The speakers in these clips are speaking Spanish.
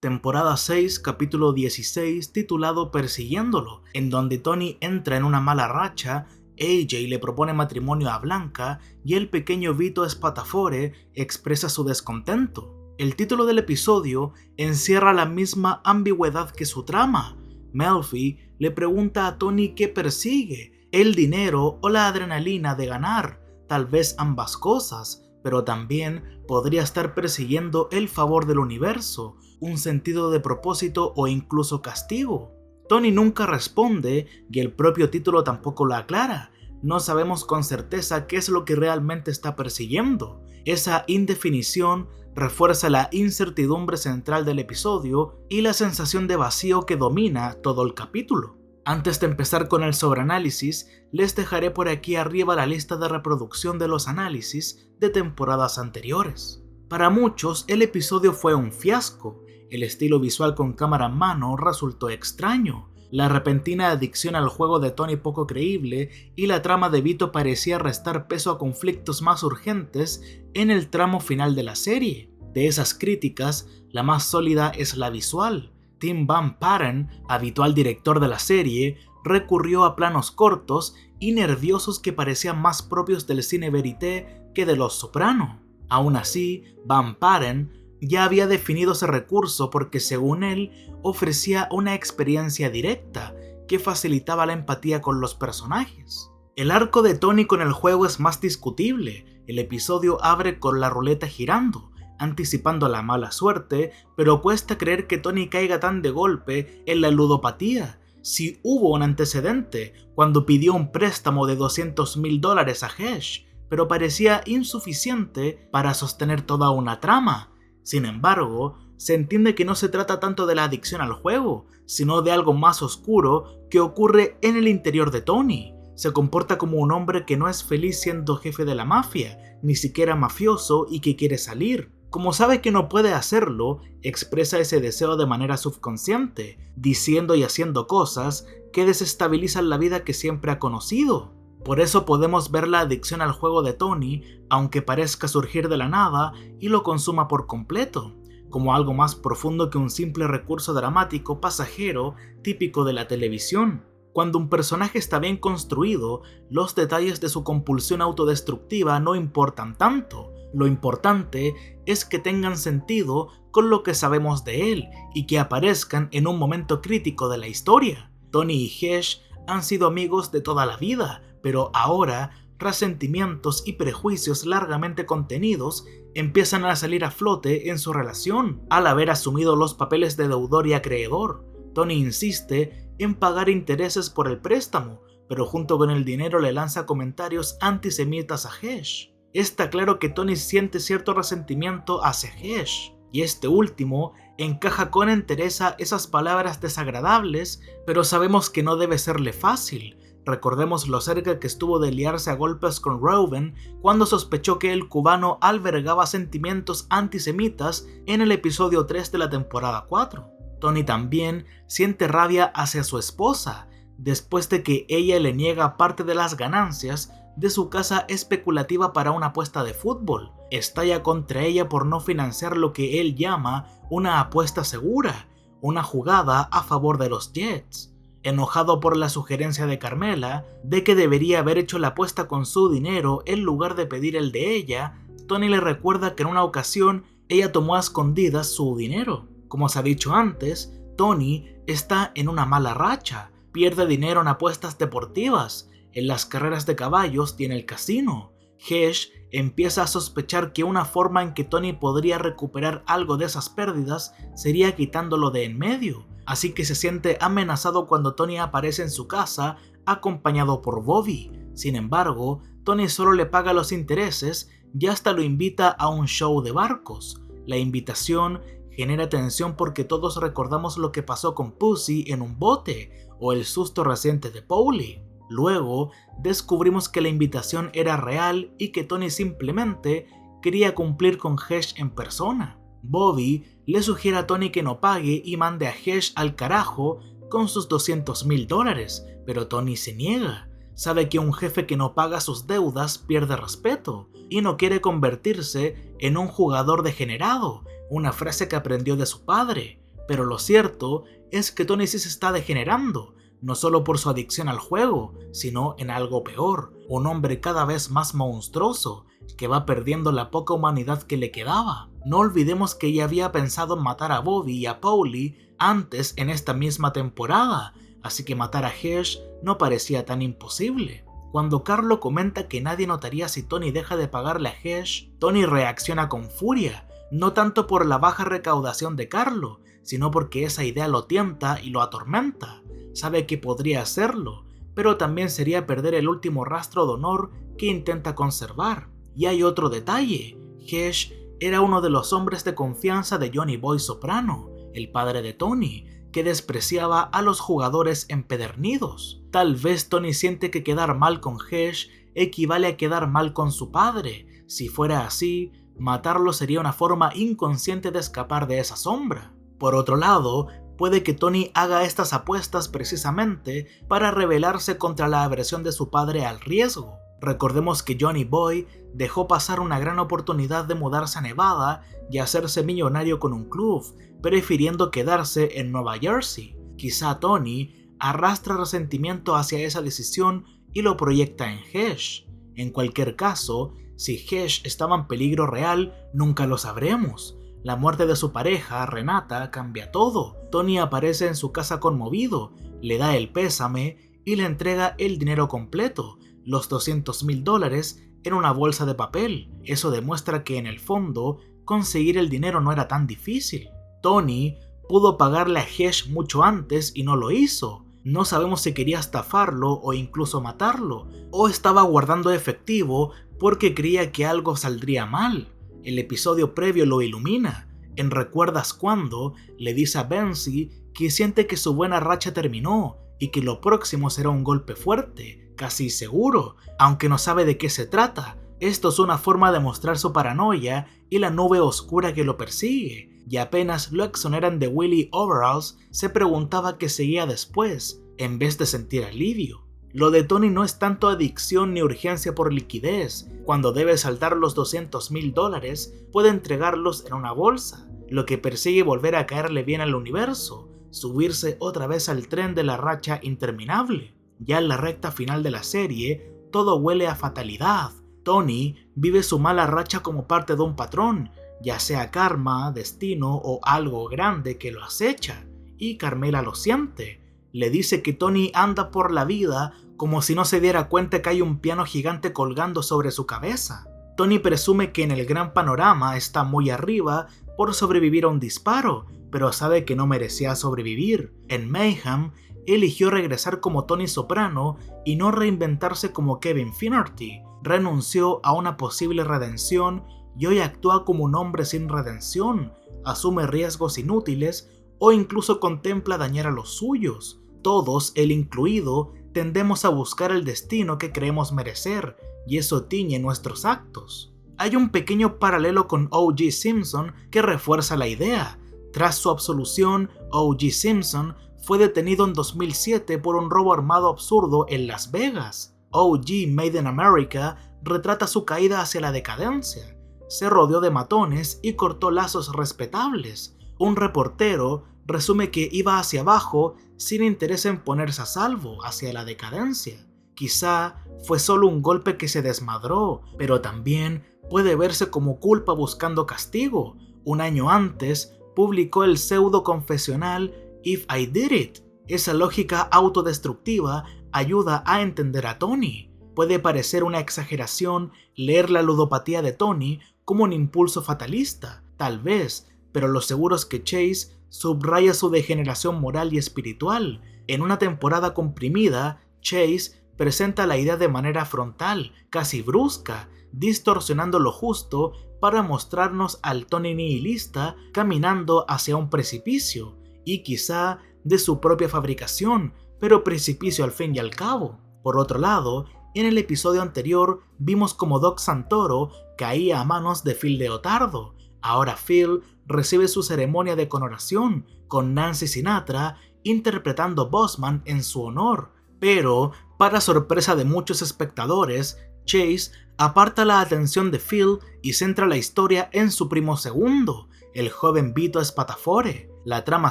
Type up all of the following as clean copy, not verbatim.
temporada 6, capítulo 16, titulado Persiguiéndolo, en donde Tony entra en una mala racha, AJ le propone matrimonio a Blanca y el pequeño Vito Spatafore expresa su descontento. El título del episodio encierra la misma ambigüedad que su trama. Melfi le pregunta a Tony qué persigue, el dinero o la adrenalina de ganar, tal vez ambas cosas, pero también podría estar persiguiendo el favor del universo, un sentido de propósito o incluso castigo. Tony nunca responde y el propio título tampoco lo aclara. No sabemos con certeza qué es lo que realmente está persiguiendo. Esa indefinición refuerza la incertidumbre central del episodio y la sensación de vacío que domina todo el capítulo. Antes de empezar con el sobreanálisis, les dejaré por aquí arriba la lista de reproducción de los análisis de temporadas anteriores. Para muchos, el episodio fue un fiasco. El estilo visual con cámara en mano resultó extraño. La repentina adicción al juego de Tony poco creíble y la trama de Vito parecía restar peso a conflictos más urgentes en el tramo final de la serie. De esas críticas, la más sólida es la visual. Tim Van Patten, habitual director de la serie, recurrió a planos cortos y nerviosos que parecían más propios del cine verité que de Los Soprano. Aún así, Van Patten ya había definido ese recurso porque, según él, ofrecía una experiencia directa que facilitaba la empatía con los personajes. El arco de Tony con el juego es más discutible. El episodio abre con la ruleta girando, anticipando la mala suerte, pero cuesta creer que Tony caiga tan de golpe en la ludopatía. Si hubo un antecedente cuando pidió un préstamo de $200,000 a Hesh, pero parecía insuficiente para sostener toda una trama. Sin embargo, se entiende que no se trata tanto de la adicción al juego, sino de algo más oscuro que ocurre en el interior de Tony. Se comporta como un hombre que no es feliz siendo jefe de la mafia, ni siquiera mafioso y que quiere salir. Como sabe que no puede hacerlo, expresa ese deseo de manera subconsciente, diciendo y haciendo cosas que desestabilizan la vida que siempre ha conocido. Por eso podemos ver la adicción al juego de Tony, aunque parezca surgir de la nada y lo consuma por completo, como algo más profundo que un simple recurso dramático pasajero típico de la televisión. Cuando un personaje está bien construido, los detalles de su compulsión autodestructiva no importan tanto. Lo importante es que tengan sentido con lo que sabemos de él y que aparezcan en un momento crítico de la historia. Tony y Hesh han sido amigos de toda la vida, pero ahora resentimientos y prejuicios largamente contenidos empiezan a salir a flote en su relación al haber asumido los papeles de deudor y acreedor. Tony insiste en pagar intereses por el préstamo, pero junto con el dinero le lanza comentarios antisemitas a Hesh. Está claro que Tony siente cierto resentimiento hacia Hesh, y este último encaja con entereza esas palabras desagradables, pero sabemos que no debe serle fácil. Recordemos lo cerca que estuvo de liarse a golpes con Reuben cuando sospechó que el cubano albergaba sentimientos antisemitas en el episodio 3 de la temporada 4. Tony también siente rabia hacia su esposa, después de que ella le niega parte de las ganancias de su casa especulativa para una apuesta de fútbol. Estalla contra ella por no financiar lo que él llama una apuesta segura, una jugada a favor de los Jets. Enojado por la sugerencia de Carmela de que debería haber hecho la apuesta con su dinero en lugar de pedir el de ella, Tony le recuerda que en una ocasión ella tomó a escondidas su dinero. Como se ha dicho antes, Tony está en una mala racha, pierde dinero en apuestas deportivas, en las carreras de caballos y en el casino. Hesh empieza a sospechar que una forma en que Tony podría recuperar algo de esas pérdidas sería quitándolo de en medio, así que se siente amenazado cuando Tony aparece en su casa acompañado por Bobby. Sin embargo, Tony solo le paga los intereses y hasta lo invita a un show de barcos. La invitación genera tensión porque todos recordamos lo que pasó con Pussy en un bote o el susto reciente de Paulie. Luego, descubrimos que la invitación era real y que Tony simplemente quería cumplir con Hesh en persona. Bobby le sugiere a Tony que no pague y mande a Hesh al carajo con sus $200,000, pero Tony se niega. Sabe que un jefe que no paga sus deudas pierde respeto y no quiere convertirse en un jugador degenerado, una frase que aprendió de su padre. Pero lo cierto es que Tony sí se está degenerando, no solo por su adicción al juego, sino en algo peor, un hombre cada vez más monstruoso, que va perdiendo la poca humanidad que le quedaba. No olvidemos que ya había pensado en matar a Bobby y a Paulie antes en esta misma temporada, así que matar a Hersh no parecía tan imposible. Cuando Carlo comenta que nadie notaría si Tony deja de pagarle a Hersh, Tony reacciona con furia, no tanto por la baja recaudación de Carlo, sino porque esa idea lo tienta y lo atormenta. Sabe que podría hacerlo, pero también sería perder el último rastro de honor que intenta conservar. Y hay otro detalle, Hersh era uno de los hombres de confianza de Johnny Boy Soprano, el padre de Tony, que despreciaba a los jugadores empedernidos. Tal vez Tony siente que quedar mal con Hersh equivale a quedar mal con su padre. Si fuera así, matarlo sería una forma inconsciente de escapar de esa sombra. Por otro lado, puede que Tony haga estas apuestas precisamente para rebelarse contra la aversión de su padre al riesgo. Recordemos que Johnny Boy dejó pasar una gran oportunidad de mudarse a Nevada y hacerse millonario con un club, prefiriendo quedarse en Nueva Jersey. Quizá Tony arrastra resentimiento hacia esa decisión y lo proyecta en Hersh. En cualquier caso, si Hersh estaba en peligro real, nunca lo sabremos. La muerte de su pareja, Renata, cambia todo. Tony aparece en su casa conmovido, le da el pésame y le entrega el dinero completo, los $200,000 en una bolsa de papel. Eso demuestra que en el fondo, conseguir el dinero no era tan difícil. Tony pudo pagarle a Hersh mucho antes y no lo hizo. No sabemos si quería estafarlo o incluso matarlo, o estaba guardando efectivo porque creía que algo saldría mal. El episodio previo lo ilumina. En ¿Recuerdas cuándo? Le dice a Benzi que siente que su buena racha terminó y que lo próximo será un golpe fuerte, casi seguro, aunque no sabe de qué se trata. Esto es una forma de mostrar su paranoia y la nube oscura que lo persigue, y apenas lo exoneran de Willie Overalls, se preguntaba qué seguía después, en vez de sentir alivio. Lo de Tony no es tanto adicción ni urgencia por liquidez. Cuando debe saltar los $200,000, puede entregarlos en una bolsa. Lo que persigue volver a caerle bien al universo, subirse otra vez al tren de la racha interminable. Ya en la recta final de la serie, todo huele a fatalidad. Tony vive su mala racha como parte de un patrón, ya sea karma, destino o algo grande que lo acecha, y Carmela lo siente. Le dice que Tony anda por la vida como si no se diera cuenta que hay un piano gigante colgando sobre su cabeza. Tony presume que en el gran panorama está muy arriba por sobrevivir a un disparo, pero sabe que no merecía sobrevivir. En Mayhem, eligió regresar como Tony Soprano y no reinventarse como Kevin Finnerty. Renunció a una posible redención y hoy actúa como un hombre sin redención, asume riesgos inútiles o incluso contempla dañar a los suyos. Todos, él incluido, tendemos a buscar el destino que creemos merecer, y eso tiñe nuestros actos. Hay un pequeño paralelo con O.J. Simpson que refuerza la idea. Tras su absolución, O.J. Simpson fue detenido en 2007 por un robo armado absurdo en Las Vegas. O.J. Made in America retrata su caída hacia la decadencia. Se rodeó de matones y cortó lazos respetables. Un reportero resume que iba hacia abajo sin interés en ponerse a salvo, hacia la decadencia. Quizá fue solo un golpe que se desmadró, pero también puede verse como culpa buscando castigo. Un año antes, publicó el pseudo confesional If I Did It. Esa lógica autodestructiva ayuda a entender a Tony. Puede parecer una exageración leer la ludopatía de Tony como un impulso fatalista, tal vez, pero lo seguro es que Chase subraya su degeneración moral y espiritual. En una temporada comprimida, Chase presenta la idea de manera frontal, casi brusca, distorsionando lo justo para mostrarnos al Tony nihilista caminando hacia un precipicio, y quizá de su propia fabricación, pero precipicio al fin y al cabo. Por otro lado, en el episodio anterior vimos como Doc Santoro caía a manos de Phil Leotardo. Ahora Phil recibe su ceremonia de coronación, con Nancy Sinatra interpretando Bossman en su honor. Pero, para sorpresa de muchos espectadores, Chase aparta la atención de Phil y centra la historia en su primo segundo, el joven Vito Spatafore. La trama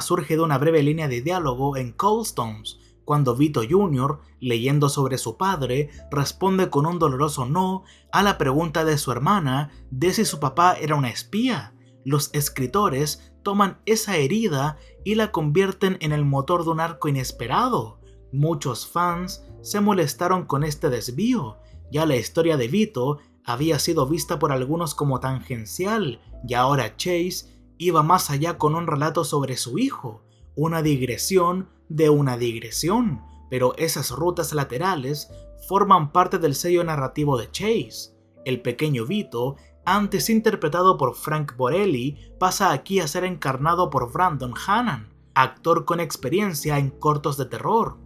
surge de una breve línea de diálogo en Cold Stones, cuando Vito Jr., leyendo sobre su padre, responde con un doloroso no a la pregunta de su hermana de si su papá era un espía. Los escritores toman esa herida y la convierten en el motor de un arco inesperado. Muchos fans se molestaron con este desvío. Ya la historia de Vito había sido vista por algunos como tangencial, y ahora Chase iba más allá con un relato sobre su hijo, una digresión de una digresión, pero esas rutas laterales forman parte del sello narrativo de Chase. El pequeño Vito, antes interpretado por Frank Borelli, pasa aquí a ser encarnado por Brandon Hannan, actor con experiencia en cortos de terror.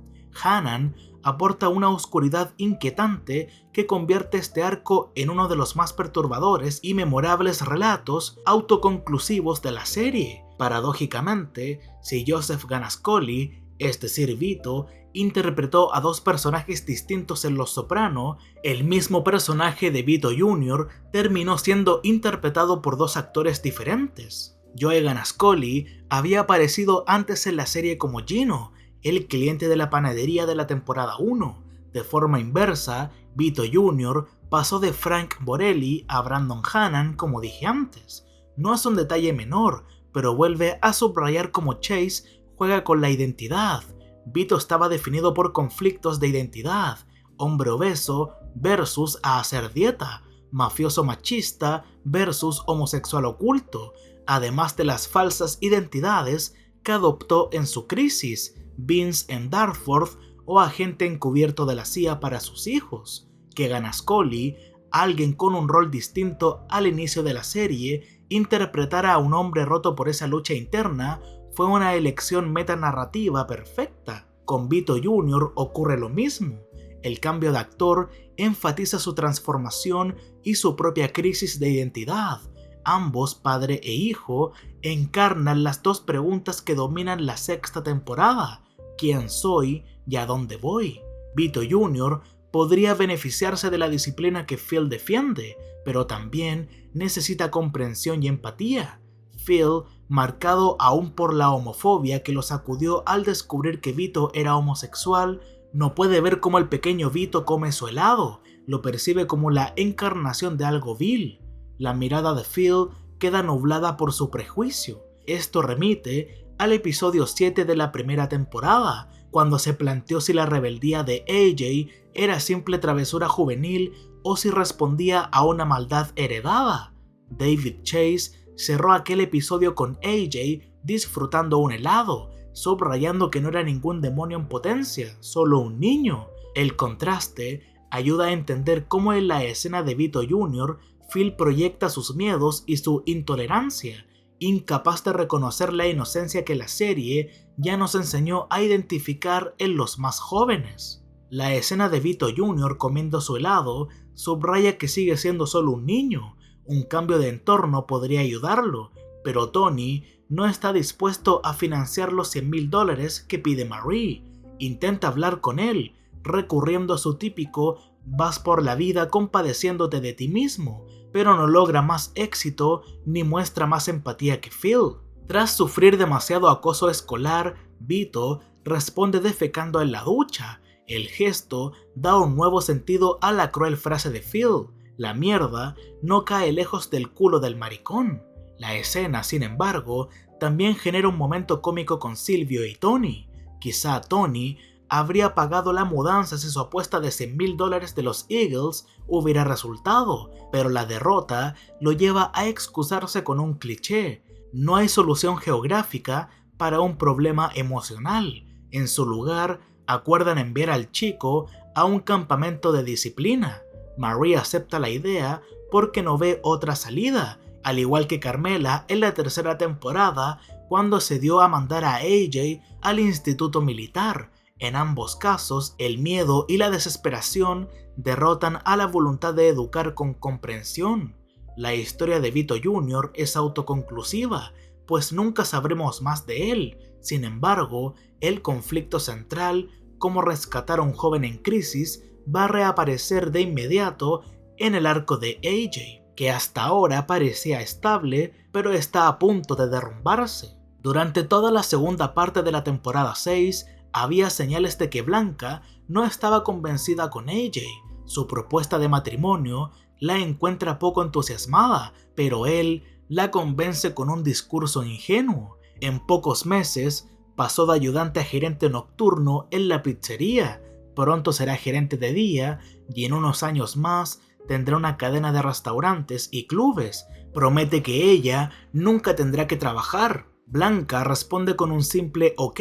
Hannan aporta una oscuridad inquietante que convierte este arco en uno de los más perturbadores y memorables relatos autoconclusivos de la serie. Paradójicamente, si Joseph Ganascoli, es decir Vito, interpretó a dos personajes distintos en Los Soprano, el mismo personaje de Vito Jr. terminó siendo interpretado por dos actores diferentes. Joe Ganascoli había aparecido antes en la serie como Gino, el cliente de la panadería de la temporada 1. De forma inversa, Vito Jr. pasó de Frank Borelli a Brandon Hannan, como dije antes. No es un detalle menor, pero vuelve a subrayar cómo Chase juega con la identidad. Vito estaba definido por conflictos de identidad: hombre obeso versus a hacer dieta, mafioso machista versus homosexual oculto, además de las falsas identidades que adoptó en su crisis, Vince en Dartford o agente encubierto de la CIA para sus hijos. Que Ganascoli, alguien con un rol distinto al inicio de la serie, interpretara a un hombre roto por esa lucha interna fue una elección metanarrativa perfecta. Con Vito Jr. ocurre lo mismo. El cambio de actor enfatiza su transformación y su propia crisis de identidad. Ambos, padre e hijo, encarnan las dos preguntas que dominan la sexta temporada: ¿quién soy y a dónde voy? Vito Jr. podría beneficiarse de la disciplina que Phil defiende, pero también necesita comprensión y empatía. Phil, marcado aún por la homofobia que lo sacudió al descubrir que Vito era homosexual, no puede ver cómo el pequeño Vito come su helado, lo percibe como la encarnación de algo vil. La mirada de Phil queda nublada por su prejuicio. Esto remite al episodio 7 de la primera temporada, cuando se planteó si la rebeldía de AJ era simple travesura juvenil o si respondía a una maldad heredada. David Chase cerró aquel episodio con AJ disfrutando un helado, subrayando que no era ningún demonio en potencia, solo un niño. El contraste ayuda a entender cómo en la escena de Vito Jr., Phil proyecta sus miedos y su intolerancia, incapaz de reconocer la inocencia que la serie ya nos enseñó a identificar en los más jóvenes. La escena de Vito Jr. comiendo su helado subraya que sigue siendo solo un niño. Un cambio de entorno podría ayudarlo, pero Tony no está dispuesto a financiar los $100,000 que pide Marie. Intenta hablar con él, recurriendo a su típico "vas por la vida compadeciéndote de ti mismo", pero no logra más éxito ni muestra más empatía que Phil. Tras sufrir demasiado acoso escolar, Vito responde defecando en la ducha. El gesto da un nuevo sentido a la cruel frase de Phil: la mierda no cae lejos del culo del maricón. La escena, sin embargo, también genera un momento cómico con Silvio y Tony. Quizá Tony habría pagado la mudanza si su apuesta de $100,000 de los Eagles hubiera resultado, pero la derrota lo lleva a excusarse con un cliché: no hay solución geográfica para un problema emocional. En su lugar, acuerdan enviar al chico a un campamento de disciplina. Marie acepta la idea porque no ve otra salida, al igual que Carmela en la tercera temporada, cuando se dio a mandar a AJ al instituto militar. En ambos casos, el miedo y la desesperación derrotan a la voluntad de educar con comprensión. La historia de Vito Jr. es autoconclusiva, pues nunca sabremos más de él. Sin embargo, el conflicto central, como rescatar a un joven en crisis, va a reaparecer de inmediato en el arco de AJ, que hasta ahora parecía estable, pero está a punto de derrumbarse. Durante toda la segunda parte de la temporada 6, había señales de que Blanca no estaba convencida con AJ. Su propuesta de matrimonio la encuentra poco entusiasmada, pero él la convence con un discurso ingenuo. En pocos meses, pasó de ayudante a gerente nocturno en la pizzería. Pronto será gerente de día y en unos años más tendrá una cadena de restaurantes y clubes. Promete que ella nunca tendrá que trabajar. Blanca responde con un simple ok.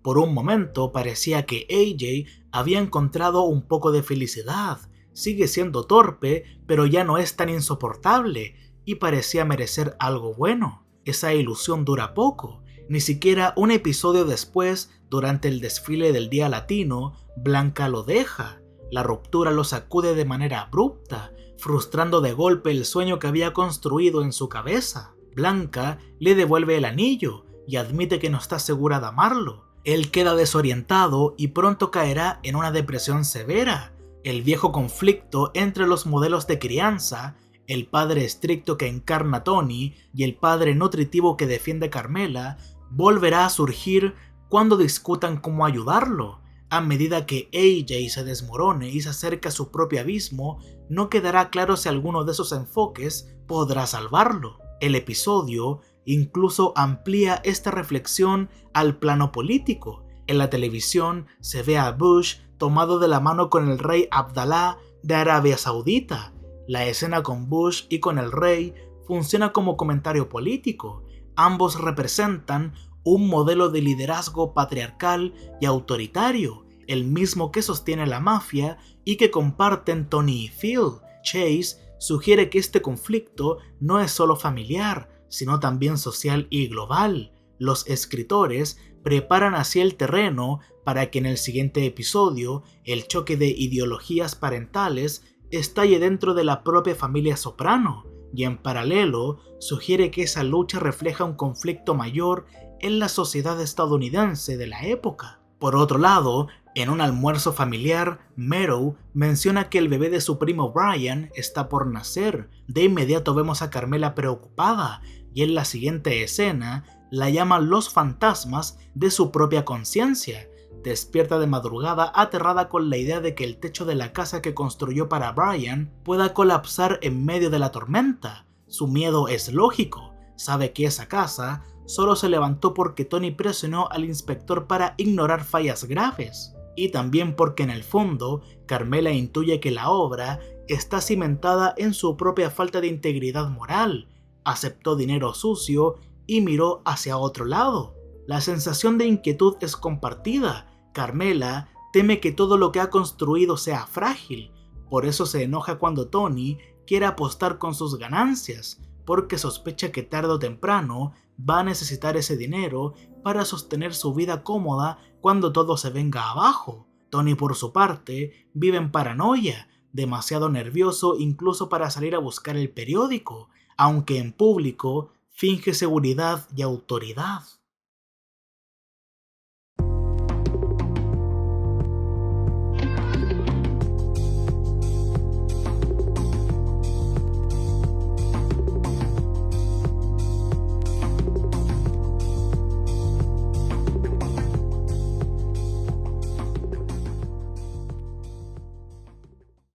Por un momento parecía que AJ había encontrado un poco de felicidad. Sigue siendo torpe, pero ya no es tan insoportable y parecía merecer algo bueno. Esa ilusión dura poco. Ni siquiera un episodio después, durante el desfile del Día Latino, Blanca lo deja. La ruptura lo sacude de manera abrupta, frustrando de golpe el sueño que había construido en su cabeza. Blanca le devuelve el anillo y admite que no está segura de amarlo. Él queda desorientado y pronto caerá en una depresión severa. El viejo conflicto entre los modelos de crianza, el padre estricto que encarna Tony y el padre nutritivo que defiende Carmela, volverá a surgir cuando discutan cómo ayudarlo. A medida que AJ se desmorone y se acerque a su propio abismo, no quedará claro si alguno de esos enfoques podrá salvarlo. El episodio incluso amplía esta reflexión al plano político. En la televisión se ve a Bush tomado de la mano con el rey Abdalá de Arabia Saudita. La escena con Bush y con el rey funciona como comentario político. Ambos representan un modelo de liderazgo patriarcal y autoritario, el mismo que sostiene la mafia y que comparten Tony y Phil. Chase sugiere que este conflicto no es solo familiar, sino también social y global. Los escritores preparan así el terreno para que en el siguiente episodio el choque de ideologías parentales estalle dentro de la propia familia Soprano, y en paralelo sugiere que esa lucha refleja un conflicto mayor en la sociedad estadounidense de la época. Por otro lado, en un almuerzo familiar, Meadow menciona que el bebé de su primo Brian está por nacer. De inmediato vemos a Carmela preocupada y en la siguiente escena la llaman los fantasmas de su propia conciencia. Despierta de madrugada aterrada con la idea de que el techo de la casa que construyó para Brian pueda colapsar en medio de la tormenta. Su miedo es lógico, sabe que esa casa solo se levantó porque Tony presionó al inspector para ignorar fallas graves, y también porque en el fondo Carmela intuye que la obra está cimentada en su propia falta de integridad moral. Aceptó dinero sucio y miró hacia otro lado. La sensación de inquietud es compartida. Carmela teme que todo lo que ha construido sea frágil, por eso se enoja cuando Tony quiere apostar con sus ganancias, porque sospecha que tarde o temprano va a necesitar ese dinero para sostener su vida cómoda cuando todo se venga abajo. Tony, por su parte, vive en paranoia, demasiado nervioso incluso para salir a buscar el periódico, aunque en público finge seguridad y autoridad.